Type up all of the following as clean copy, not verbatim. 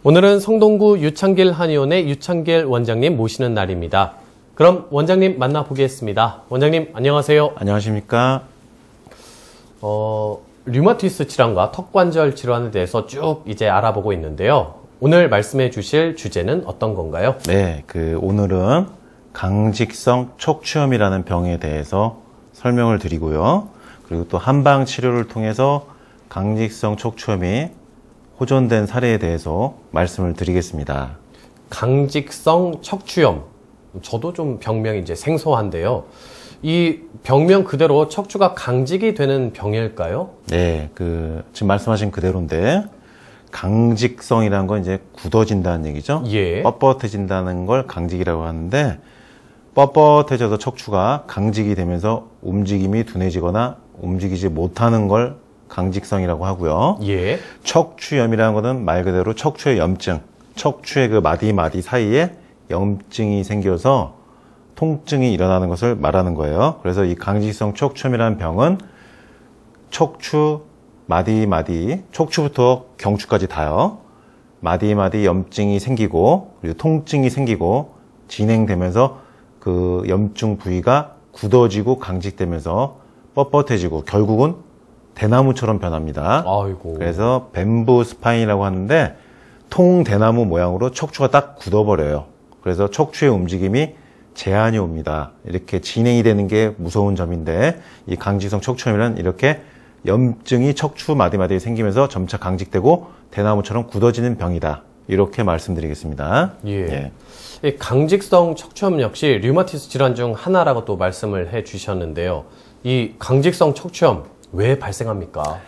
오늘은 성동구 유창길 한의원의 유창길 원장님 모시는 날입니다. 그럼 원장님 만나보겠습니다. 원장님 안녕하세요. 안녕하십니까. 류마티스 질환과 턱관절 질환에 대해서 쭉 이제 알아보고 있는데요. 오늘 말씀해 주실 주제는 어떤 건가요? 네, 오늘은 강직성 척추염이라는 병에 대해서 설명을 드리고요. 그리고 또 한방 치료를 통해서 강직성 척추염이 호전된 사례에 대해서 말씀을 드리겠습니다. 강직성 척추염. 저도 좀 병명이 이제 생소한데요. 이 병명 그대로 척추가 강직이 되는 병일까요? 네, 지금 말씀하신 그대로인데, 강직성이라는 건 이제 굳어진다는 얘기죠. 예. 뻣뻣해진다는 걸 강직이라고 하는데, 뻣뻣해져서 척추가 강직이 되면서 움직임이 둔해지거나 움직이지 못하는 걸 강직성이라고 하고요. 예. 척추염이라는 것은 말 그대로 척추의 염증, 척추의 마디 사이에 염증이 생겨서 통증이 일어나는 것을 말하는 거예요. 그래서 이 강직성 척추염이라는 병은 척추, 마디, 척추부터 경추까지 다요. 마디 염증이 생기고, 그리고 통증이 생기고, 진행되면서 그 염증 부위가 굳어지고 강직되면서 뻣뻣해지고, 결국은 대나무처럼 변합니다. 아이고. 그래서 뱀부 스파인이라고 하는데, 통대나무 모양으로 척추가 딱 굳어버려요. 그래서 척추의 움직임이 제한이 옵니다. 이렇게 진행이 되는 게 무서운 점인데, 이 강직성 척추염이란 이렇게 염증이 척추 마디에 생기면서 점차 강직되고 대나무처럼 굳어지는 병이다. 이렇게 말씀드리겠습니다. 예. 이 강직성 척추염 역시 류마티스 질환 중 하나라고 또 말씀을 해 주셨는데요. 이 강직성 척추염 왜 발생합니까?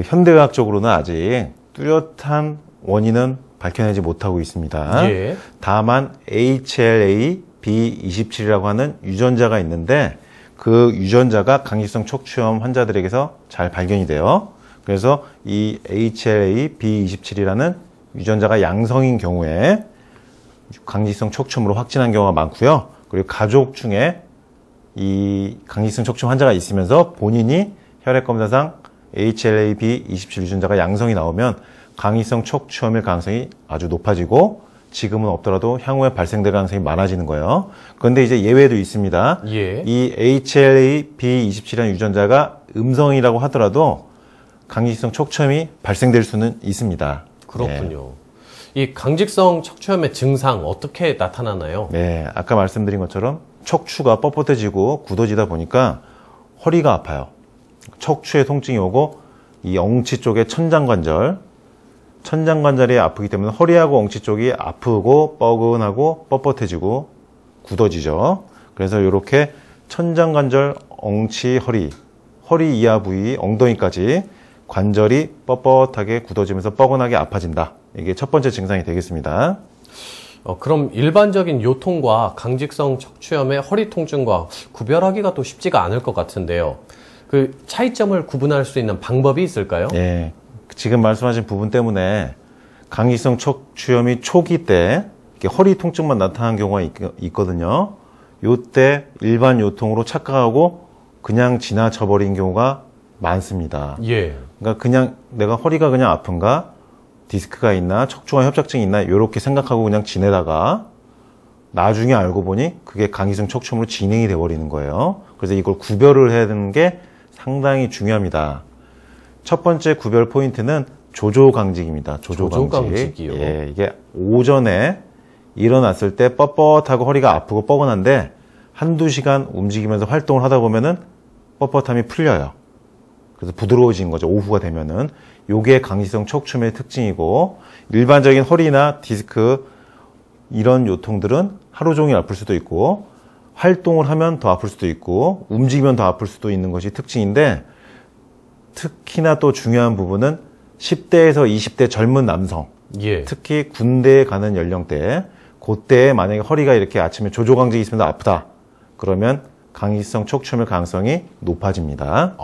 현대의학적으로는 아직 뚜렷한 원인은 밝혀내지 못하고 있습니다. 예. 다만 HLA-B27이라고 하는 유전자가 있는데, 그 유전자가 강직성 척추염 환자들에게서 잘 발견이 돼요. 그래서 이 HLA-B27이라는 유전자가 양성인 경우에 강직성 척추염으로 확진한 경우가 많고요. 그리고 가족 중에 이 강직성 척추염 환자가 있으면서 본인이 혈액검사상 HLA-B27 유전자가 양성이 나오면 강직성 척추염일 가능성이 아주 높아지고, 지금은 없더라도 향후에 발생될 가능성이 많아지는 거예요. 그런데 이제 예외도 있습니다. 예. 이 HLA-B27이라는 유전자가 음성이라고 하더라도 강직성 척추염이 발생될 수는 있습니다. 그렇군요. 이 강직성 척추염의 증상 어떻게 나타나나요? 네, 아까 말씀드린 것처럼 척추가 뻣뻣해지고 굳어지다 보니까 허리가 아파요. 척추에 통증이 오고, 이 엉치 쪽의 천장관절이 아프기 때문에 허리하고 엉치 쪽이 아프고 뻐근하고 뻣뻣해지고 굳어지죠. 그래서 이렇게 천장관절, 엉치, 허리 이하 부위, 엉덩이까지 관절이 뻣뻣하게 굳어지면서 뻐근하게 아파진다. 이게 첫 번째 증상이 되겠습니다. 그럼 일반적인 요통과 강직성 척추염의 허리 통증과 구별하기가 또 쉽지가 않을 것 같은데요. 그 차이점을 구분할 수 있는 방법이 있을까요? 네. 지금 말씀하신 부분 때문에 강직성 척추염이 초기 때 이렇게 허리 통증만 나타나는 경우가 있거든요. 요때 일반 요통으로 착각하고 그냥 지나쳐버린 경우가 많습니다. 예. 그러니까 그냥 내가 허리가 그냥 아픈가, 디스크가 있나, 척추관 협착증이 있나, 이렇게 생각하고 그냥 지내다가 나중에 알고 보니 그게 강직성 척추염으로 진행이 돼버리는 거예요. 그래서 이걸 구별을 해야 되는 게 상당히 중요합니다. 첫 번째 구별 포인트는 조조강직입니다. 조조강직이요? 예, 이게 오전에 일어났을 때 뻣뻣하고 허리가 아프고 뻐근한데 한두 시간 움직이면서 활동을 하다 보면은 뻣뻣함이 풀려요. 그래서 부드러워진 거죠. 오후가 되면은. 요게 강직성 척추염의 특징이고, 일반적인 허리나 디스크 이런 요통들은 하루 종일 아플 수도 있고, 활동을 하면 더 아플 수도 있고, 움직이면 더 아플 수도 있는 것이 특징인데, 특히나 또 중요한 부분은 10대에서 20대 젊은 남성, 예. 특히 군대에 가는 연령대, 그때에 만약에 허리가 이렇게 아침에 조조강직이 있으면 아프다. 그러면 강직성 척추염의 가능성이 높아집니다.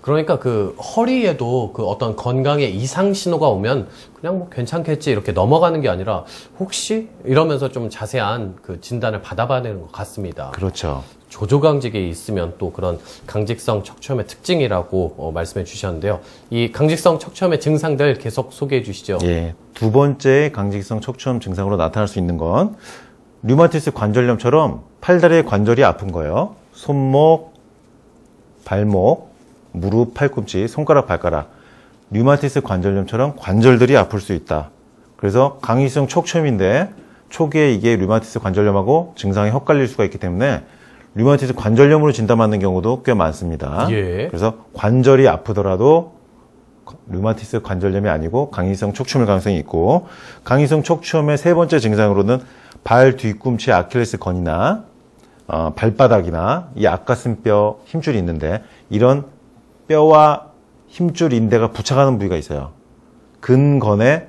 그러니까 그 허리에도 그 어떤 건강의 이상 신호가 오면 그냥 뭐 괜찮겠지 이렇게 넘어가는 게 아니라 혹시 이러면서 좀 자세한 그 진단을 받아봐야 되는 것 같습니다. 그렇죠. 조조강직이 있으면 또 그런 강직성 척추염의 특징이라고 말씀해 주셨는데요. 이 강직성 척추염의 증상들 계속 소개해 주시죠. 예. 두 번째 강직성 척추염 증상으로 나타날 수 있는 건 류마티스 관절염처럼 팔다리의 관절이 아픈 거예요. 손목, 발목, 무릎, 팔꿈치, 손가락, 발가락. 류마티스 관절염처럼 관절들이 아플 수 있다. 그래서 강직성 척추염인데 초기에 이게 류마티스 관절염하고 증상이 헛갈릴 수가 있기 때문에 류마티스 관절염으로 진단받는 경우도 꽤 많습니다. 예. 그래서 관절이 아프더라도 류마티스 관절염이 아니고 강직성 척추염일 가능성이 있고, 강직성 척추염의 세 번째 증상으로는 발 뒤꿈치 아킬레스건이나 발바닥이나 이 앞가슴뼈 힘줄이 있는데 이런 뼈와 힘줄 인대가 부착하는 부위가 있어요. 근건의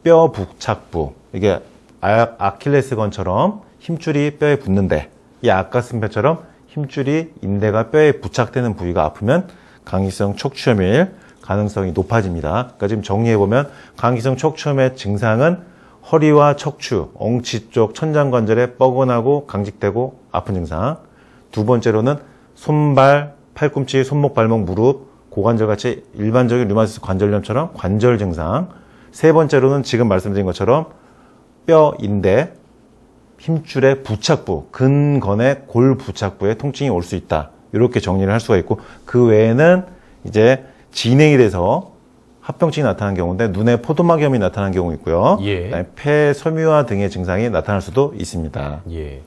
뼈 부착부. 이게 아킬레스건처럼 힘줄이 뼈에 붙는데 이 앞가슴뼈처럼 힘줄이 인대가 뼈에 부착되는 부위가 아프면 강직성 척추염일 가능성이 높아집니다. 그러니까 지금 정리해보면 강직성 척추염의 증상은 허리와 척추, 엉치 쪽 천장관절에 뻐근하고 강직되고 아픈 증상. 두 번째로는 손발, 팔꿈치, 손목, 발목, 무릎, 고관절같이 일반적인 류마티스 관절염처럼 관절 증상. 세 번째로는 지금 말씀드린 것처럼 뼈, 인대, 힘줄의 부착부, 근건의 골 부착부에 통증이 올 수 있다. 이렇게 정리를 할 수가 있고, 그 외에는 이제 진행이 돼서 합병증이 나타나는 경우인데 눈에 포도막염이 나타나는 경우 있고요. 예. 그다음에 폐 섬유화 등의 증상이 나타날 수도 있습니다. 예.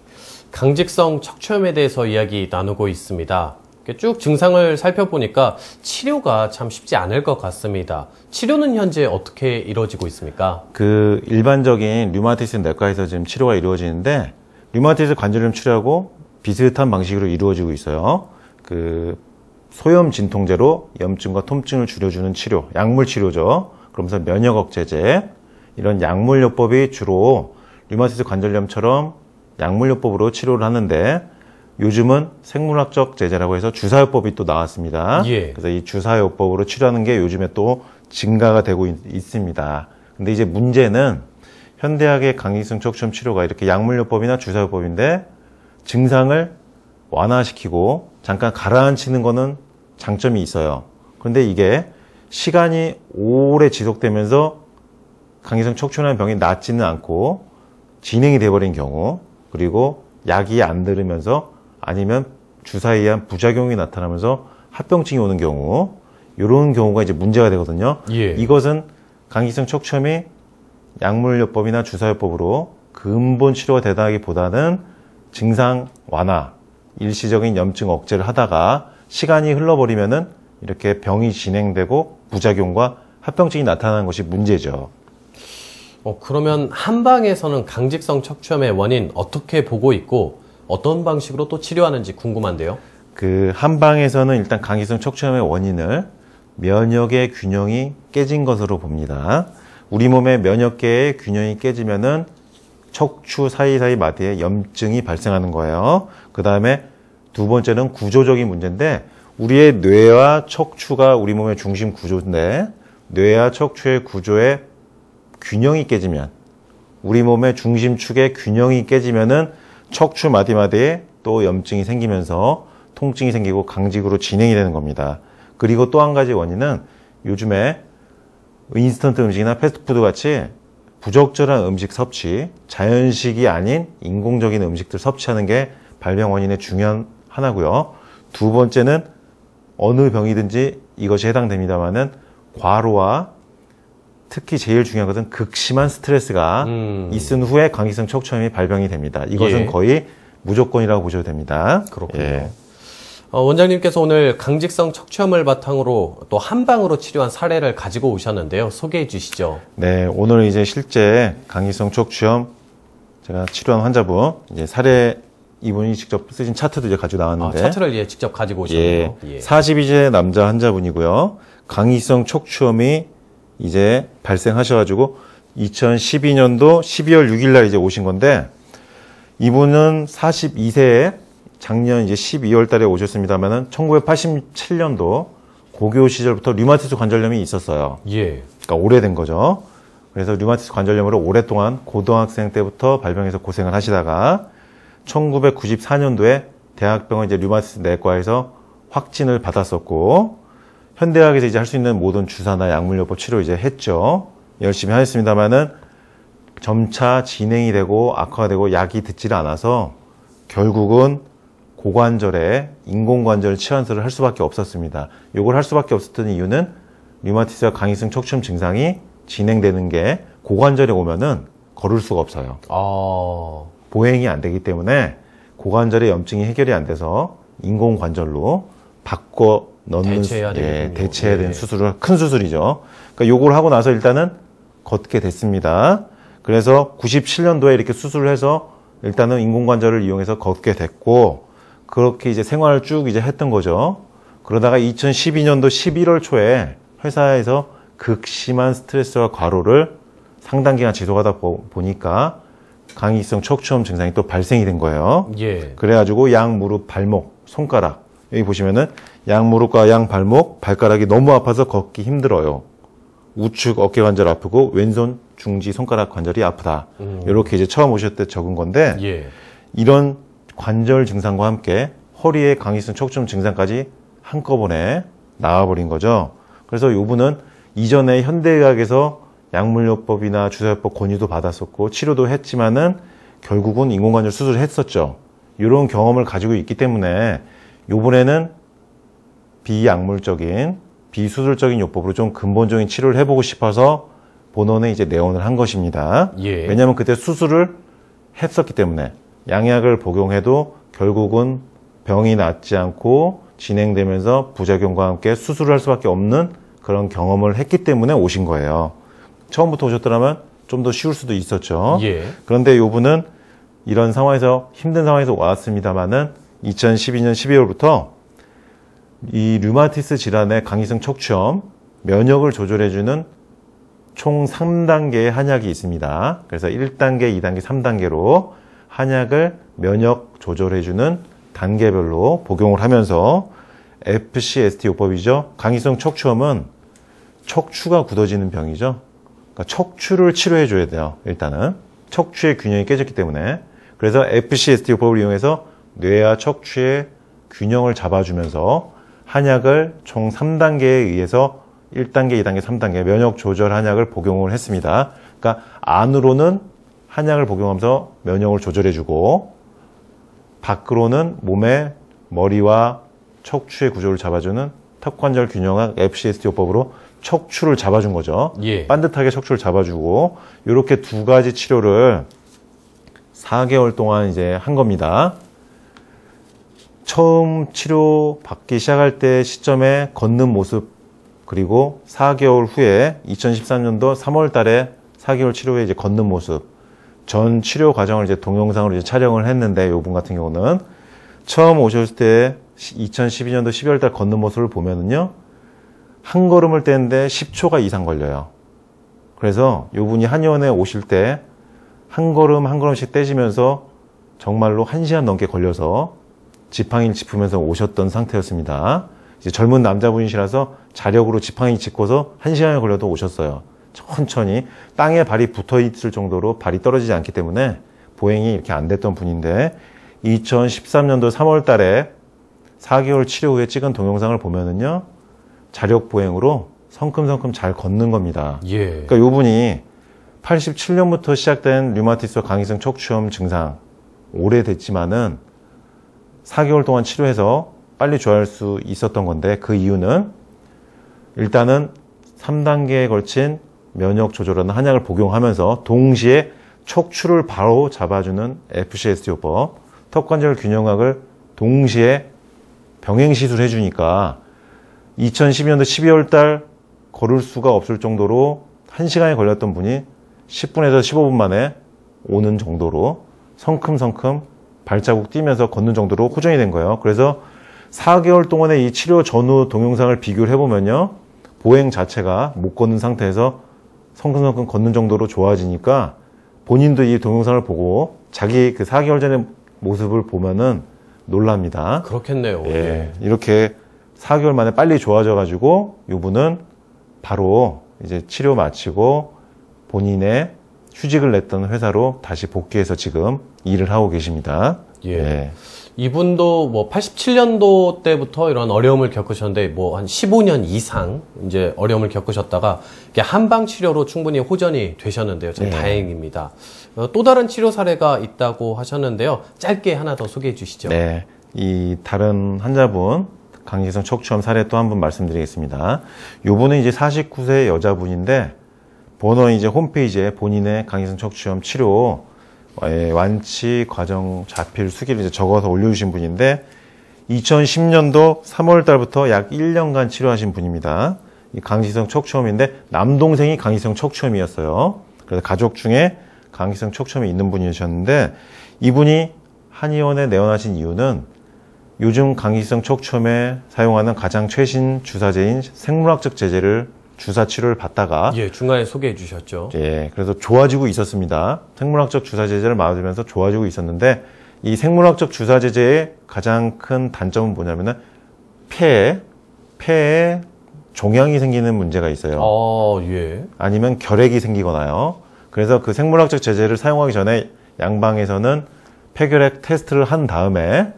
강직성 척추염에 대해서 이야기 나누고 있습니다. 이렇게 쭉 증상을 살펴보니까 치료가 참 쉽지 않을 것 같습니다. 치료는 현재 어떻게 이루어지고 있습니까? 그 일반적인 류마티스 내과에서 지금 치료가 이루어지는데 류마티스 관절염 치료하고 비슷한 방식으로 이루어지고 있어요. 그 소염 진통제로 염증과 통증을 줄여주는 치료, 약물 치료죠. 그러면서 면역 억제제, 이런 약물요법이 주로 류마티스 관절염처럼 약물요법으로 치료를 하는데 요즘은 생물학적 제제라고 해서 주사요법이 또 나왔습니다. 예. 그래서 이 주사요법으로 치료하는 게 요즘에 또 증가가 되고 있습니다. 근데 이제 문제는 현대학의 강직성 척추염 치료가 이렇게 약물요법이나 주사요법인데 증상을 완화시키고 잠깐 가라앉히는 거는 장점이 있어요. 그런데 이게 시간이 오래 지속되면서 강직성 척추염이라는 병이 낫지는 않고 진행이 돼버린 경우, 그리고 약이 안 들으면서 아니면 주사에 의한 부작용이 나타나면서 합병증이 오는 경우, 이런 경우가 이제 문제가 되거든요. 예. 이것은 강직성 척추염이 약물요법이나 주사요법으로 근본 치료가 되다기보다는 증상 완화, 일시적인 염증 억제를 하다가 시간이 흘러버리면은 이렇게 병이 진행되고 부작용과 합병증이 나타나는 것이 문제죠. 그러면 한방에서는 강직성 척추염의 원인 어떻게 보고 있고 어떤 방식으로 또 치료하는지 궁금한데요. 그 한방에서는 일단 강직성 척추염의 원인을 면역의 균형이 깨진 것으로 봅니다. 우리 몸의 면역계의 균형이 깨지면은 척추 사이사이 마디에 염증이 발생하는 거예요. 그 다음에 두 번째는 구조적인 문제인데, 우리의 뇌와 척추가 우리 몸의 중심 구조인데 뇌와 척추의 구조의 균형이 깨지면, 우리 몸의 중심축의 균형이 깨지면은 척추 마디마디에 또 염증이 생기면서 통증이 생기고 강직으로 진행이 되는 겁니다. 그리고 또 한 가지 원인은 요즘에 인스턴트 음식이나 패스트푸드 같이 부적절한 음식 섭취, 자연식이 아닌 인공적인 음식들 섭취하는 게 발병 원인의 중요한 하나고요. 두 번째는 어느 병이든지 이것이 해당됩니다만은 과로와 특히 제일 중요한 것은 극심한 스트레스가 있은 후에 강직성 척추염이 발병이 됩니다. 이것은 예. 거의 무조건이라고 보셔도 됩니다. 그렇군요. 예. 원장님께서 오늘 강직성 척추염을 바탕으로 또 한방으로 치료한 사례를 가지고 오셨는데요. 소개해 주시죠. 네, 오늘 이제 실제 강직성 척추염 제가 치료한 환자분 이제 사례, 이분이 직접 쓰신 차트도 이제 가지고 나왔는데, 차트를 직접 가지고 오셨네요. 예, 42세 남자 환자분이고요. 강직성 척추염이 이제 발생하셔가지고 2012년도 12월 6일 날 이제 오신 건데, 이분은 42세에 작년 이제 12월 달에 오셨습니다만은 1987년도 고교 시절부터 류마티스 관절염이 있었어요. 예. 그러니까 오래된 거죠. 그래서 류마티스 관절염으로 오랫동안 고등학생 때부터 발병해서 고생을 하시다가 1994년도에 대학병원 이제 류마티스 내과에서 확진을 받았었고, 현대학에서 이제 할 수 있는 모든 주사나 약물요법 치료 이제 했죠. 열심히 하였습니다만은 점차 진행이 되고 악화가 되고 약이 듣지를 않아서 결국은 고관절에 인공관절 치환술을 할 수밖에 없었습니다. 이걸 할 수밖에 없었던 이유는 류마티스와 강이성 척추염 증상이 진행되는 게 고관절에 오면은 걸을 수가 없어요. 보행이 안 되기 때문에 고관절의 염증이 해결이 안 돼서 인공관절로 바꿔 넣는 대체해야 되겠군요. 대체해야 되는 수술을 큰 수술이죠. 그러니까 요걸 하고 나서 일단은 걷게 됐습니다. 그래서 97년도에 이렇게 수술을 해서 일단은 인공관절을 이용해서 걷게 됐고, 그렇게 이제 생활을 쭉 이제 했던 거죠. 그러다가 2012년도 11월 초에 회사에서 극심한 스트레스와 과로를 상당 기간 지속하다 보니까 강이성 척추염 증상이 또 발생이 된 거예요. 예. 그래가지고 양 무릎, 발목, 손가락, 여기 보시면은 양 무릎과 양 발목, 발가락이 너무 아파서 걷기 힘들어요. 우측 어깨 관절 아프고 왼손 중지 손가락 관절이 아프다. 이렇게 이제 처음 오셨을 때 적은 건데, 예. 이런 관절 증상과 함께 허리에 강이성 척추염 증상까지 한꺼번에 나와버린 거죠. 그래서 이분은 이전에 현대의학에서 약물요법이나 주사요법 권유도 받았었고 치료도 했지만은 결국은 인공관절 수술을 했었죠. 이런 경험을 가지고 있기 때문에 이번에는 비약물적인 비수술적인 요법으로 좀 근본적인 치료를 해보고 싶어서 본원에 이제 내원을 한 것입니다. 예. 왜냐하면 그때 수술을 했었기 때문에 양약을 복용해도 결국은 병이 낫지 않고 진행되면서 부작용과 함께 수술을 할 수밖에 없는 그런 경험을 했기 때문에 오신 거예요. 처음부터 오셨더라면 좀 더 쉬울 수도 있었죠. 예. 그런데 이분은 이런 상황에서 힘든 상황에서 왔습니다만은 2012년 12월부터 이 류마티스 질환의 강이성 척추염 면역을 조절해주는 총 3단계의 한약이 있습니다. 그래서 1단계, 2단계, 3단계로 한약을 면역 조절해주는 단계별로 복용을 하면서 FCST 요법이죠. 강이성 척추염은 척추가 굳어지는 병이죠. 그러니까 척추를 치료해줘야 돼요. 일단은 척추의 균형이 깨졌기 때문에. 그래서 FCST 요법을 이용해서 뇌와 척추의 균형을 잡아주면서 한약을 총 3단계에 의해서 1단계, 2단계, 3단계 면역 조절 한약을 복용을 했습니다. 그러니까 안으로는 한약을 복용하면서 면역을 조절해주고 밖으로는 몸의 머리와 척추의 구조를 잡아주는 턱관절 균형학 FCST 요법으로 척추를 잡아준 거죠. 예. 반듯하게 척추를 잡아주고 이렇게 두 가지 치료를 4개월 동안 이제 한 겁니다. 처음 치료 받기 시작할 때 시점에 걷는 모습, 그리고 4개월 후에 2013년도 3월 달에 4개월 치료 후에 이제 걷는 모습, 전 치료 과정을 이제 동영상으로 이제 촬영을 했는데, 요분 같은 경우는 처음 오셨을 때 2012년도 12월 달 걷는 모습을 보면은요, 한 걸음을 떼는데 10초가 이상 걸려요. 그래서 요분이 한의원에 오실 때 한 걸음 한 걸음씩 떼시면서 정말로 1시간 넘게 걸려서 지팡이를 짚으면서 오셨던 상태였습니다. 이제 젊은 남자분이시라서 자력으로 지팡이 짚고서 1시간이 걸려도 오셨어요. 천천히 땅에 발이 붙어 있을 정도로 발이 떨어지지 않기 때문에 보행이 이렇게 안 됐던 분인데, 2013년도 3월 달에 4개월 치료 후에 찍은 동영상을 보면은요, 자력 보행으로 성큼성큼 잘 걷는 겁니다. 예. 그러니까 요분이 87년부터 시작된 류마티스와 강이성 척추염 증상, 오래됐지만은 4개월 동안 치료해서 빨리 좋아할 수 있었던 건데, 그 이유는 일단은 3단계에 걸친 면역 조절하는 한약을 복용하면서 동시에 척추를 바로 잡아주는 FCST 요법, 턱관절 균형학을 동시에 병행 시술해 주니까 2012년도 12월 달 걸을 수가 없을 정도로 1시간이 걸렸던 분이 10분에서 15분 만에 오는 정도로 성큼성큼 발자국 뛰면서 걷는 정도로 호전이 된 거예요. 그래서 4개월 동안의 이 치료 전후 동영상을 비교를 해보면요, 보행 자체가 못 걷는 상태에서 성큼성큼 걷는 정도로 좋아지니까 본인도 이 동영상을 보고 자기 그 4개월 전의 모습을 보면은 놀랍니다. 그렇겠네요. 예, 이렇게 4개월 만에 빨리 좋아져가지고 이분은 바로 이제 치료 마치고 본인의 휴직을 냈던 회사로 다시 복귀해서 지금 일을 하고 계십니다. 예. 네. 이분도 뭐 87년도 때부터 이런 어려움을 겪으셨는데 뭐 한 15년 이상 이제 어려움을 겪으셨다가 이게 한방 치료로 충분히 호전이 되셨는데요. 참 네. 다행입니다. 또 다른 치료 사례가 있다고 하셨는데요. 짧게 하나 더 소개해 주시죠. 네. 이 다른 환자분 강직성 척추염 사례 또 한 분 말씀드리겠습니다. 요분은 이제 49세 여자분인데 번호 이제 홈페이지에 본인의 강직성 척추염 치료 완치 과정 자필 수기를 이제 적어서 올려주신 분인데 2010년도 3월 달부터 약 1년간 치료하신 분입니다. 이 강직성 척추염인데 남동생이 강직성 척추염이었어요. 그래서 가족 중에 강직성 척추염이 있는 분이셨는데 이분이 한의원에 내원하신 이유는 요즘 강직성 척추염에 사용하는 가장 최신 주사제인 생물학적 제제를 주사 치료를 받다가 예, 중간에 소개해 주셨죠. 예, 그래서 좋아지고 있었습니다. 생물학적 주사 제제를 맞으면서 좋아지고 있었는데 이 생물학적 주사 제제의 가장 큰 단점은 뭐냐면은 폐에 종양이 생기는 문제가 있어요. 예. 아니면 결핵이 생기거나요. 그래서 그 생물학적 제제를 사용하기 전에 양방에서는 폐결핵 테스트를 한 다음에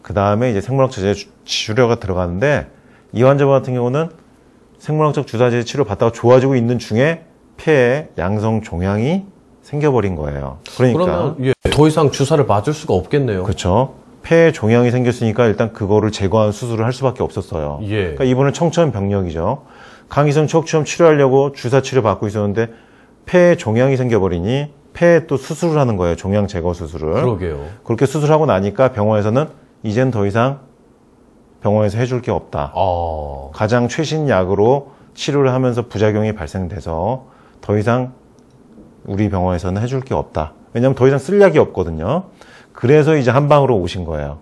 그 다음에 이제 생물학적 제제 치료가 들어가는데 이 환자분 같은 경우는 생물학적 주사제 치료 받다가 좋아지고 있는 중에 폐에 양성 종양이 생겨버린 거예요. 그러니까 그러면 예, 더 이상 주사를 맞을 수가 없겠네요. 그렇죠. 폐에 종양이 생겼으니까 일단 그거를 제거하는 수술을 할 수밖에 없었어요. 예. 그러니까 이분은 청천벽력이죠. 강기성 척추염 치료하려고 주사 치료 받고 있었는데 폐에 종양이 생겨버리니 폐에 또 수술을 하는 거예요. 종양 제거 수술을. 그러게요. 그렇게 수술하고 나니까 병원에서는 이젠 더 이상 병원에서 해줄 게 없다. 가장 최신 약으로 치료를 하면서 부작용이 발생돼서 더 이상 우리 병원에서는 해줄 게 없다. 왜냐하면 더 이상 쓸 약이 없거든요. 그래서 이제 한방으로 오신 거예요.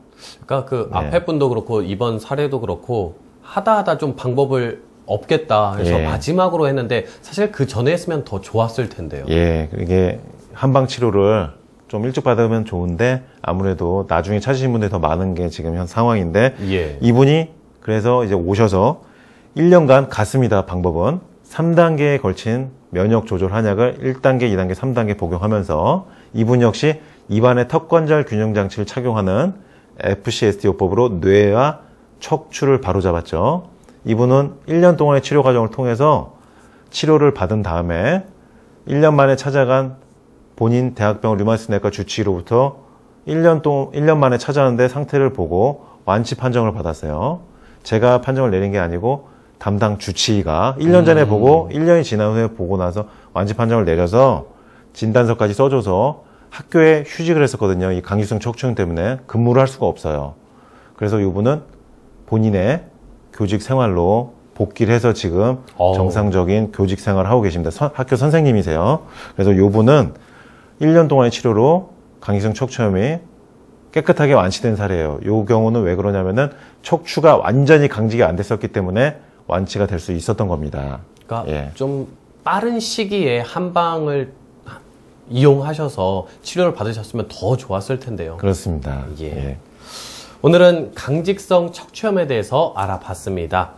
그러니까 그 네. 앞에 분도 그렇고 이번 사례도 그렇고 하다 좀 방법을 없겠다 해서 예. 마지막으로 했는데 사실 그 전에 했으면 더 좋았을 텐데요. 예, 이게 한방 치료를 좀 일찍 받으면 좋은데 아무래도 나중에 찾으신 분들이 더 많은 게 지금 현 상황인데 예. 이분이 그래서 이제 오셔서 1년간 갔습니다. 방법은 3단계에 걸친 면역 조절 한약을 1단계, 2단계, 3단계 복용하면서 이분 역시 입안에 턱관절 균형 장치를 착용하는 FCST 요법으로 뇌와 척추를 바로잡았죠. 이분은 1년 동안의 치료 과정을 통해서 치료를 받은 다음에 1년 만에 찾아간 본인 대학병원 류마티스 내과 주치의로부터 1년 만에 찾아왔는데 상태를 보고 완치 판정을 받았어요. 제가 판정을 내린 게 아니고 담당 주치의가 1년 전에 보고 1년이 지난 후에 보고 나서 완치 판정을 내려서 진단서까지 써줘서 학교에 휴직을 했었거든요. 이 강직성 척추염 때문에 근무를 할 수가 없어요. 그래서 이분은 본인의 교직 생활로 복귀를 해서 지금 정상적인 교직 생활을 하고 계십니다. 학교 선생님이세요. 그래서 이분은 1년 동안의 치료로 강직성 척추염이 깨끗하게 완치된 사례예요. 이 경우는 왜 그러냐면은 척추가 완전히 강직이 안 됐었기 때문에 완치가 될 수 있었던 겁니다. 그러니까 예. 좀 빠른 시기에 한방을 이용하셔서 치료를 받으셨으면 더 좋았을 텐데요. 그렇습니다. 예. 예. 오늘은 강직성 척추염에 대해서 알아봤습니다.